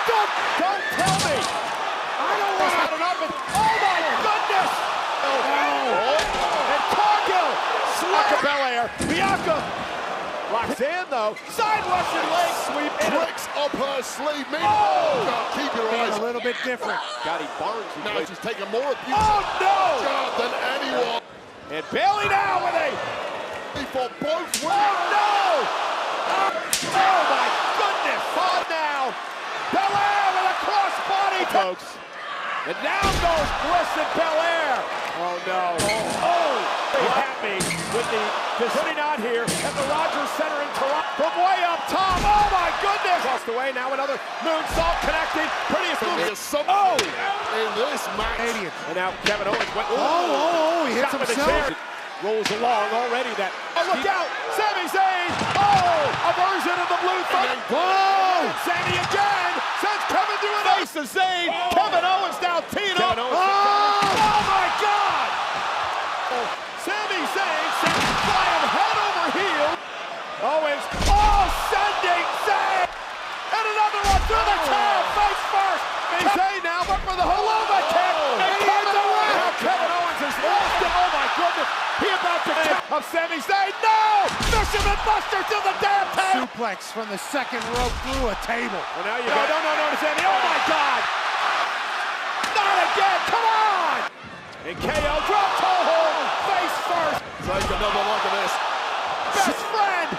Don't tell me. I don't want to. Oh my goodness. And Cargill. Slap Belair. Bianca. Locks in though. Side Russian leg sweep. Tricks up her sleeve. Oh! Keep your eyes. A little bit different. Scotty Barnes. Now she's taking more abuse. Oh no! Than anyone. And Bayley now with a. For both women. Oh no! Oh my goodness! On now. Belair with a crossbody, folks. And down goes Bliss and Belair. Oh no! Oh! They had me with the putting out here at the Rogers Center in Toronto. From way up top. Oh my goodness! Crossed away now. Another moonsault connecting. Prettiest move. Oh! In this match. And now Kevin Owens went. Oh! He hits himself. Rolls along already. That. Oh, look out! Sami Zayn! Oh! A version of the blue thunder. Oh! Sami again! Sends Kevin to an ace of Zayn. Kevin Owens now teeing up. Oh my God! Sami Zayn sends flying head over heel. Owens. Oh! Sending Zayn! And another one through the tail. Face first. Zayn now, but for the Haluma kick. And Kevin Owens. Now Kevin Owens is lost it. Oh my goodness. He about to kick of Sami Zayn. No! Fisherman Buster to the damn table. Suplex from the second rope through a table. Well, now you go. No, to Sami. Oh my God! Not again. Come on! And KO drop toe hold. Face first. Take another look at this. Best friend.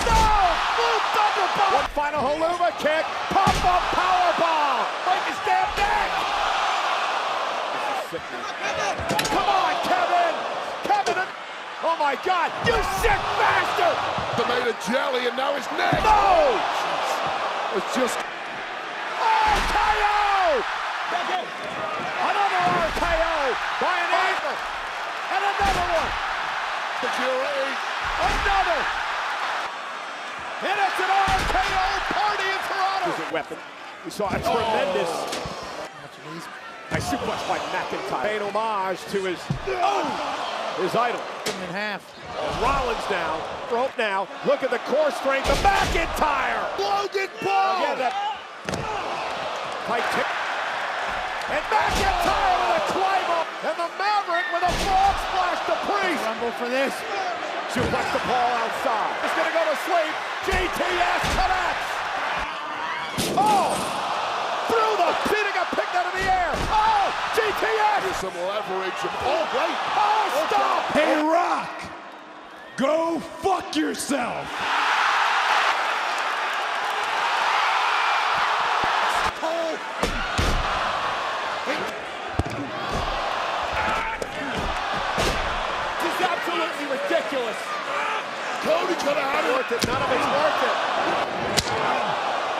No! Blue Thunderbolt. One final Haluma kick. Pop up power bomb. Break his damn neck. This is sickening. Come on, Kevin. Oh my God! You sick bastard! They made a jelly and now it's neck. No! It's just. Oh, KO! Another RKO by an anchor. And another one. Security. Another. And it's an RKO party in Toronto. Is a weapon. We saw a tremendous. Nice suplex by McIntyre. Paying homage to his idol. In half. Rollins down. Rope now. Look at the core strength of McIntyre. Logan Paul. Yeah, that tight tip. And McIntyre with a climb up. And the Maverick with a frog splash to Priest. Rumble for this. Suplex to Paul outside. He's going to go to sleep. GTS connects. Oh! Through the beating a pick out of the air. Oh! GTS. There's some leverage. Oh, wait. Oh, stop. Hey, Rock. Go fuck yourself. This is absolutely ridiculous. Cody could have had Worth it. None of it's worth it.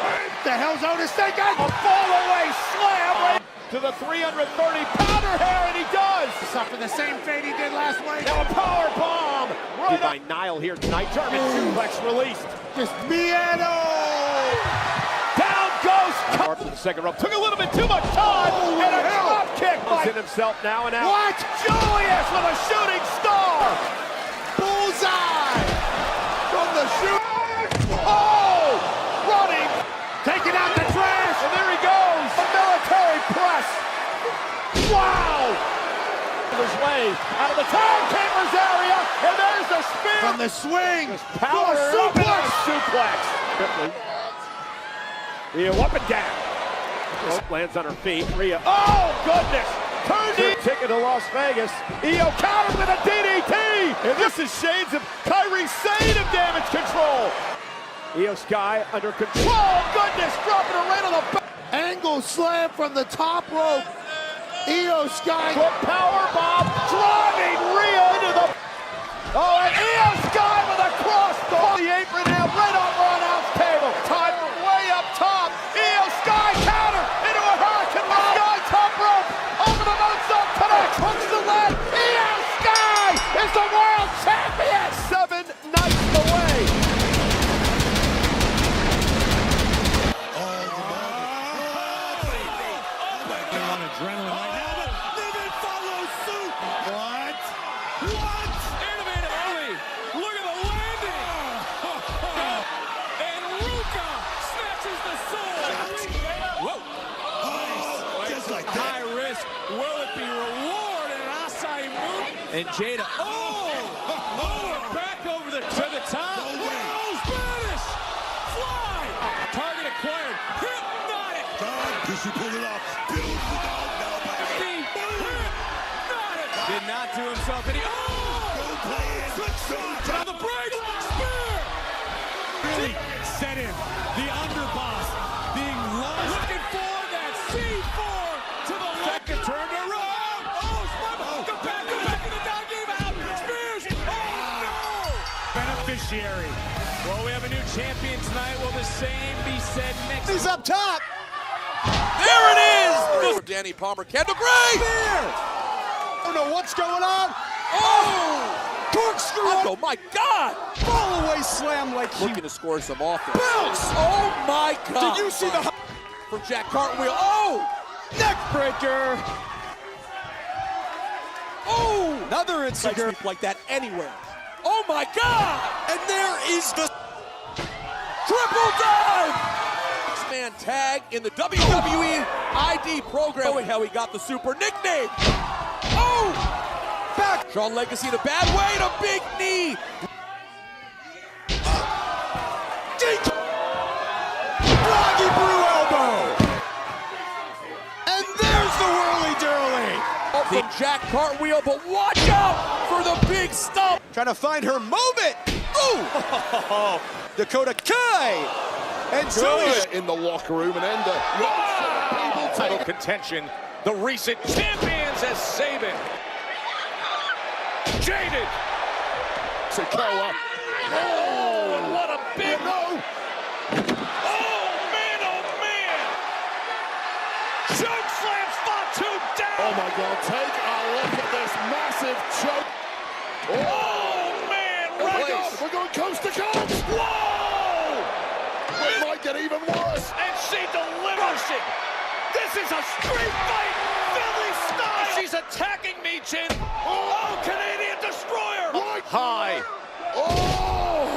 What the hell's Otis thinking? A fall-away slam right to the 330-pounder here, and he does. Suffer the same fate he did last week. Now a power bomb. Right by Nile here tonight. German suplex released. Just Miedo. Down goes. Sharp to the second rope. Took a little bit too much time. And a drop kick by himself now and out. What? Julius with a shooting star. Bullseye. From the shoot. Oh! Running. Taking out the trash. And there he goes. A military press. Wow! His way out of the timekeeper's area. And there's the spear. From the swing. Power suplex. Suplex. Rhea up and down. Rope lands on her feet. Rhea. Oh, goodness. Turned in. Ticket to Las Vegas. Io countered with a DDT. And this is shades of Kairi Sane of damage control. Io Sky under control. Goodness. Dropping her right on the back. Angle slam from the top rope. Io Sky. Power bomb. Driving Rhea into the. Oh, and Io Sky with a cross on the apron now. Right on Ronald's table. Time from way up top. Io Sky counter into a hurricane. Sky top rope. Over the moonsault connect. Hooks the leg. Io Sky is the world champion. 7 nights away. Adrenaline right now, but Niven follows suit. What? Wait a minute, Look at the And Jada, back over to the top. Spanish! Fly! Target acquired. Hypnotic! Did she pull it off? Builds the dog now by Hypnotic! Did not do himself any. Now the break! Spear! Really set in. The underboss being lost. Looking for that C4 to the left. Second turn around. Go back in the down game out. Spears. No! Beneficiary. Well, we have a new champion tonight. Will the same be said next? He's up top. There it is! Danny Palmer, Kendall Gray! I don't know what's going on. Corkscrew. Oh my God! Fall away slam like he Looking to score some offense. bounce. Oh my God! Did you see the From Jack Cartwheel? Oh! neck breaker? Oh! Another insecure. Like that anywhere. Oh my God! And there is the Triple dive! Six-man tag in the WWE ID program. Showing how he got the super nickname. Oh! back. Shawn Legacy in a bad way and a big knee. Froggy Brew elbow. And there's the whirly-dirly. From Jack Cartwheel, but watch out for the big stump. Trying to find her moment. Ooh! Dakota Kai. And Zoe in the locker room and end up. Title contention. The recent champions as Saban. Jaded. Sikoa. Oh, and what a big No. Oh man! Choke slam Fatu down. Oh my God, take a look at this massive choke. Oh man! Oh my Right God, we're going coast to coast. Whoa! It might get even worse. And she delivers it. This is a street fight, Philly style. She's attacking me, Chin. Oh, Canadian Destroyer. Right. High. Oh!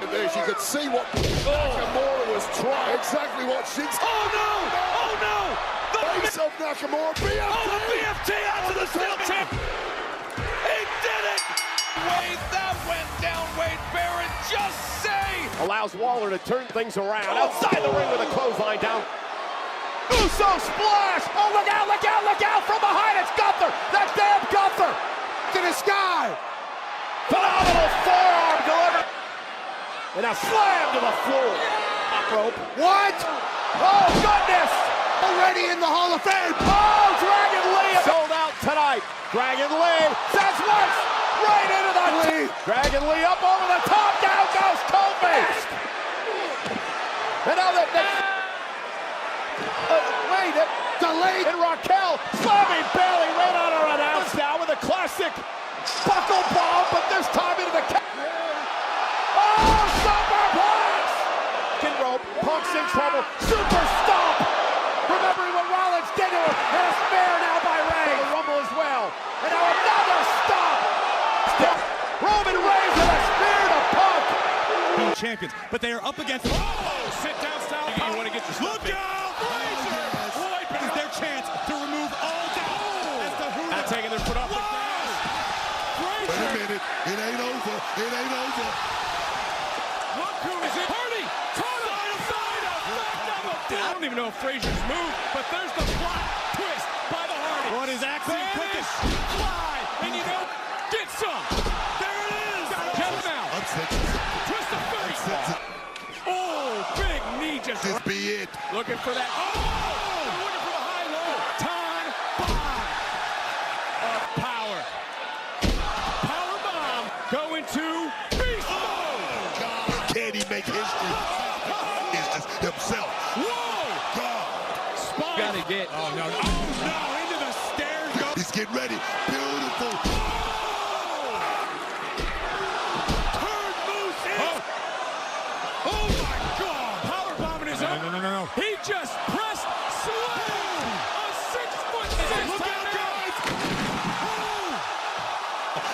And there you could see what Nakamura was trying. Exactly what she's. Oh no! Oh no! The Face of Nakamura. BFT. Oh, the BFT out to the steel tip. He did it. Wade, that went down. Wade Barrett, just say. Allows Waller to turn things around. Outside the ring with a clothesline down. Uso splash! Oh, look out, look out, look out! From behind, it's Gunther! That damn Gunther! to the sky. Phenomenal forearm delivered. And a slam to the floor. Top rope. What? Oh, goodness! Already in the Hall of Fame. Oh, Dragon Lee sold out tonight. Dragon Lee says once, right into the lead. Dragon Lee up over the top, down goes Kobe. And now Delayed. and Raquel slamming Bailey right on her announce now with a classic buckle bomb, but this time into the Oh, superplex! Second rope, Punk's in trouble. Super stomp. Remembering what Rollins did to him, and a spear now by Ray. The Rumble as well. And now another stomp. Roman Reigns with a spear to Punk. Champions, but they are up against. Oh, sit down style. You want to get your Look out! Boy, this is their chance to remove all doubt as to who Not taking their foot off the gas. Wait a minute. It ain't over. It ain't over. Look who is it. Hardy! I don't even know if Frazier's moved, but there's the plot twist by the Hardy. What is actually cooking? Fly! And you know, get some! There it is! Count him out! Twist of fate! Oh, big knee just... This be it. Looking for that... Oh! Looking for the high-low. Time bomb of power. Power bomb going to beast mode! Can he make history? It's just himself. Whoa! God. Spine! Gotta get. Oh, no. Oh, no! Into the stairs go... He's getting ready. Beautiful. Turn loose in! Oh, my God! Power bombing is up. No. He just pressed slam! A 6'6" Look out, guys!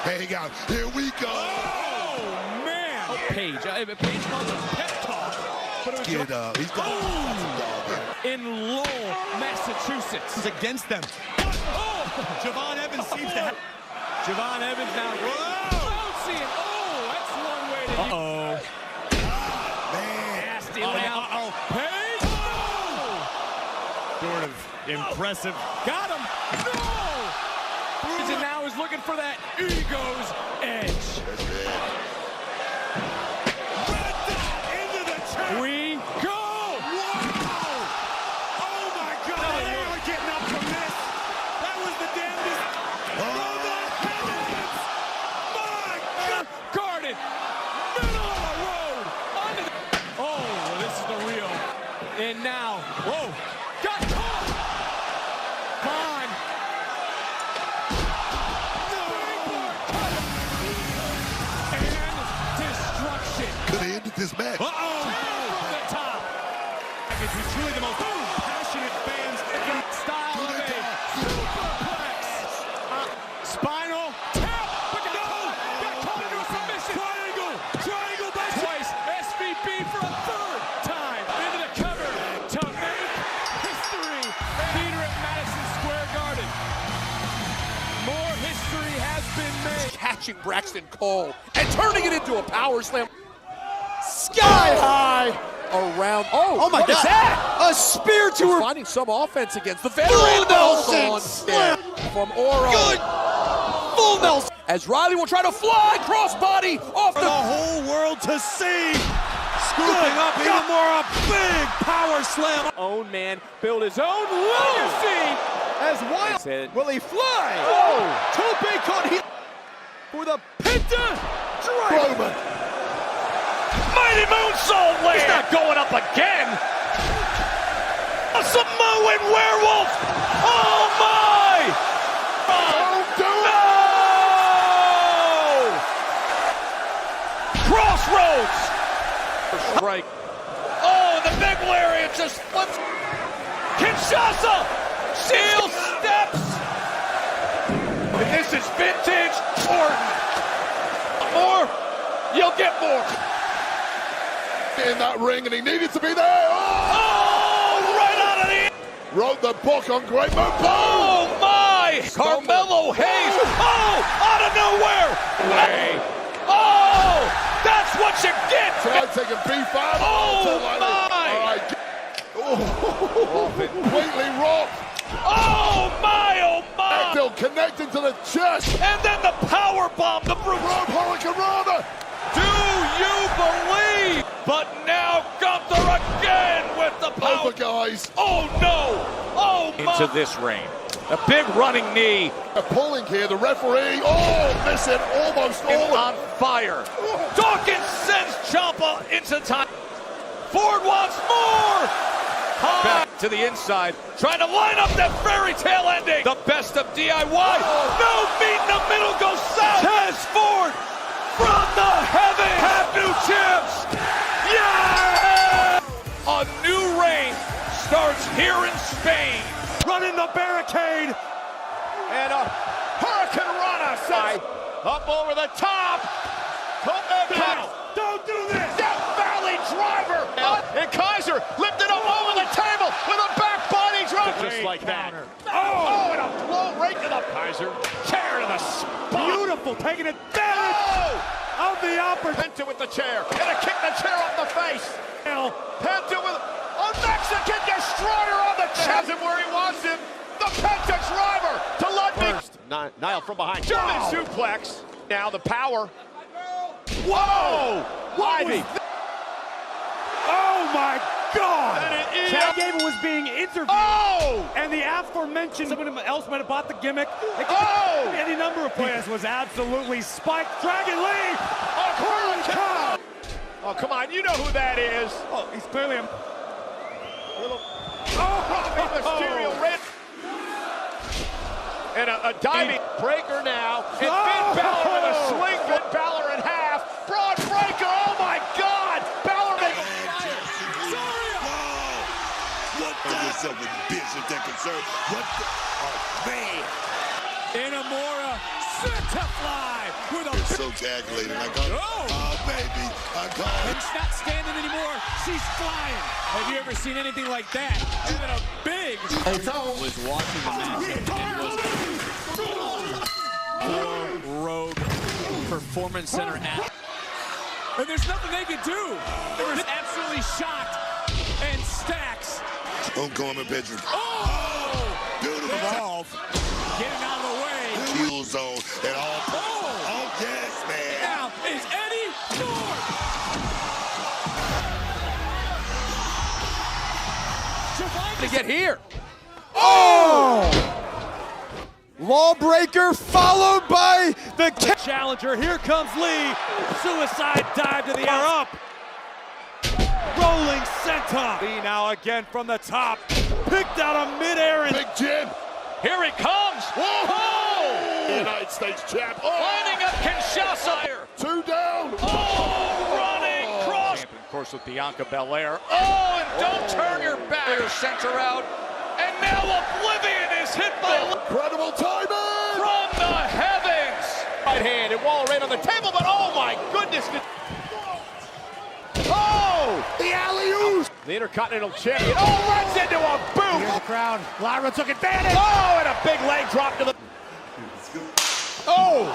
Hang out. Here we go. Oh, man! Paige. Paige calls it pep talk, but it was Get up. He's got some dog here. In Lowell, Massachusetts. against them. Oh! Javon Evans seems to have. Javon Evans now. Bouncing. Oh, that's one way to. Man. Nasty now. Page. Sort of impressive. Got him. No. And now is looking for that ego's edge. We go! Wow! Oh my God! They are getting up from this. That was the damnedest. Oh the heavens! My God! Guarded. Middle of the road. Onto the. Oh, well, this is the real. And now, whoa! Got caught. Fine. And destruction. Could have ended this match. He's truly the most passionate fans in style of a superplex. Spinal tap. Look at got caught into a submission. Triangle by twice. SVP for a third time. Into the cover to make history. Peter at Madison Square Garden. More history has been made. Catching Braxton Cole and turning it into a power slam. Sky high. Around. Oh my God! Is that? A spear to her. Finding some offense against the veteran. Full Nelson slam from Oro. Good. Full Nelson. As Riley will try to fly crossbody off For the whole world to see. Scooping up even more, a big power slam. Own man build his own legacy. As Wild. Will he fly? Oh, Tope caught he for the Penta Driver. Mighty Moonsault land. He's not going up again. A Samoan werewolf. Oh my! Don't do No! Crossroads. Strike. Oh, the big lariat just flips. Kinshasa. Seal steps. This is vintage Orton. More. You'll get more. in that ring, and he needed to be there. Oh, right out of the... Wrote the book on Great Move. Oh, my! Carmelo Hayes. Oh, out of nowhere. Way. Oh, that's what you get. Tried taking B5. Oh, my. All right. Oh, completely rocked. Oh, my, oh, my. Still connecting to the chest. And then the power bomb, the brute. Road Hurricane Rana. Do you believe? But now Gunther again with the power. Over, guys. Oh, no. Oh, my. Into this ring. A big running knee. A pulling here. The referee. Oh, missing almost all. On fire. Dawkins sends Ciampa into time. Ford wants more. Back to the inside, trying to line up that fairy tale ending. The best of DIY. No meat in the middle goes south. Tez Ford from the heavens. Have new champs. Yeah! A new reign starts here in Spain. Running the barricade. And a Hurricane Rana sets up over the top. Don't do this. Death Valley driver. And Kaiser lifted up over the table with a back body drop. Just like that. Oh, and a blow right to the Kaiser. Chair to the spot. Beautiful, taking advantage of the opportunity. Penta with the chair. And a kick the chair off the face. Penta with a Mexican destroyer on the chest. Where he wants him. The Penta driver to Ludwig. First, Niall from behind. German suplex. Now the power. Whoa! Ivy. Oh my God! Chad Gable was being interviewed. Oh! And the aforementioned someone else might have bought the gimmick. Oh! Any number of players was absolutely spiked. Dragon Lee! Oh, come on, you know who that is. Oh, he's clearly a little. Oh! Mysterio red. And a diving breaker now. And Finn Balor with a swing. Finn Balor in half. Broad breaker. Oh my God! Balor makes What yourself with business that concern? What the man? Inamura set to fly with a It's so calculated. I got oh baby, I got it. She's not standing anymore. She's flying. Have you ever seen anything like that? Even a big was watching the match and was rogue performance center at. And there's nothing they can do. They were absolutely shocked. And Stacks. Homecoming Patrick. Oh! Beautiful. Evolve. Getting out of the way. Kill zone at all points. Oh, yes, man. Now is Eddie Ford. To get here. Oh! Lawbreaker followed by the Challenger, here comes Lee. Suicide dive to the up. Rolling senton. Lee now again from the top. Picked out of midair and Big Jim. Here he comes. Whoa! United States champ. Oh, Lining up Kinshasa. 2 down. Oh, running cross. Of course, with Bianca Belair. Oh, and don't turn your back. Center out. And now Oblivion is hit by Incredible timing. from the heavens. Right hand and Wall right on the table, but oh my goodness. Oh, The alley-oop. the Intercontinental Champion. Oh, runs into a boot. here's the crowd. Lyra took advantage. Oh, and a big leg drop to the. Oh.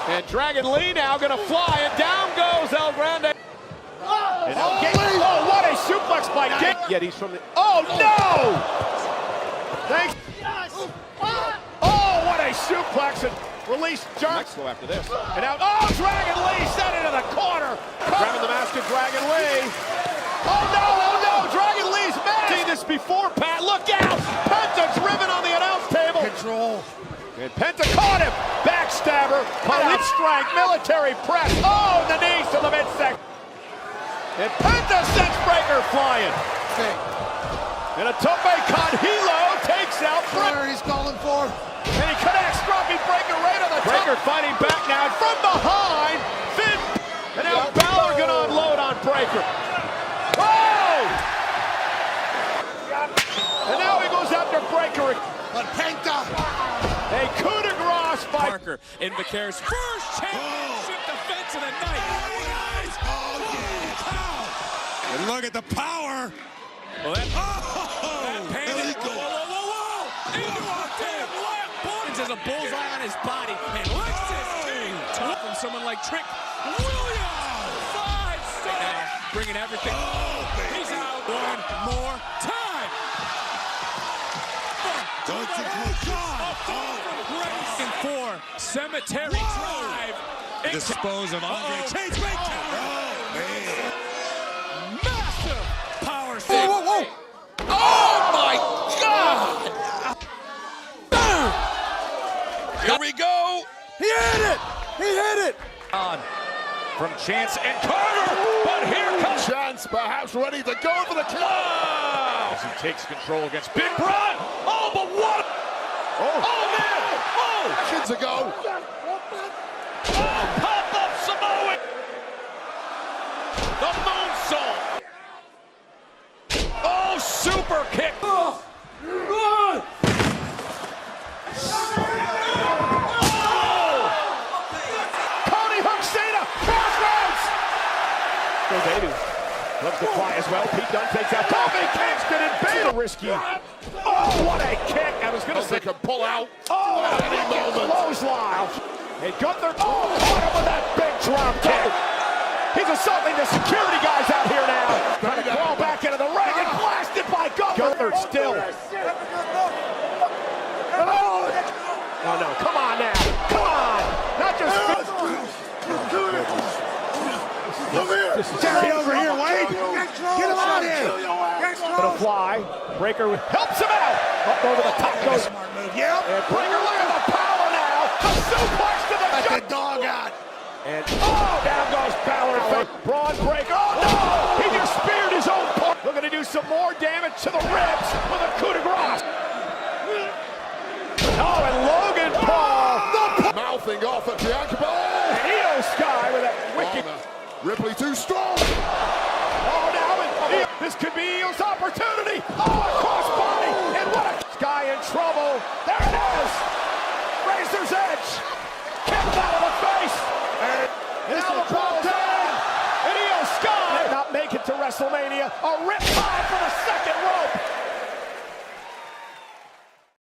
And Dragon Lee now gonna fly, and down goes El Grande. And now oh, what a suplex by King. Yet he's from the. Oh no! Thanks. Oh, what a suplex and release Jarks. Go after this. And now, oh, Dragon Lee set into the corner. Grabbing the mask of Dragon Lee. Oh no, Dragon Lee's mask. Seen this before, Pat. Look out! Penta driven on the announce table. Control. And Penta caught him. Backstabber. Police strike. Military press. Oh, the knees to the midsection. And Penta sends Breaker flying. And a tope con Hilo takes out Breaker. He's calling for. And he connects Grumpy Breaker right on the top. Breaker fighting back now and from behind. Finn. And now Balor gonna unload on Breaker. Oh! And now he goes after Breaker. But Penta. A coup de grace by Parker in Vicaris' first championship defense of the night. And look at the power. Well, that Panda. Whoa. Into a damn left punch as a bullseye on his body. And Lexus King from someone like Trick Williams. 5-star. Now bringing everything. He's out one more time. And 4 Cemetery Drive. Dispose of Andre Chase. Great counter. Oh, man. Massive power save. Whoa! Oh my God! Here we go. He hit it! on from Chance and Carter. But here comes Chance perhaps ready to go for the Wow! As he takes control against Big Bron. Oh, but what? Oh man! Oh! kids ago. Oh, pop-up Samoan! The moonsault! Oh, super kick! Oh! Cody Hook Cena! Crossroads! Go baby. Loves to fly as well. Pete Dunne takes out Kofi Kingston and Baylor. Risky. Oh, what a kick! I was going to say They can pull out. oh, at any moment. clothesline. Hey, Gunther, caught him with that big drop kick. He's assaulting the security guys out here now. Trying to crawl back into the ring and blasted by Gunther. Gunther still. Oh no, come on now. Come on. Not just. Jerry over here, Wade. Get him out of here. Gonna fly. Breaker helps him out. Up over the top goes. Smart move. Yep. And Breaker, look at the power now. A suplex to the Let gut. the dog out. And oh, down goes Balor. Braun Breaker. Oh no! He just speared his own part. Looking to do some more damage to the ribs with a coup de grace. Oh, and Logan Paul. Mouthing off at Bianca Belair. And Io Sky with that wicked. Ripley too strong. Oh, now this could be Io's opportunity. Oh, a crossbody. And what a Sky in trouble. There it is. Razor's edge. Kicked out of the face. And now the ball's down. And Io Sky not make it to WrestleMania. A rip by for the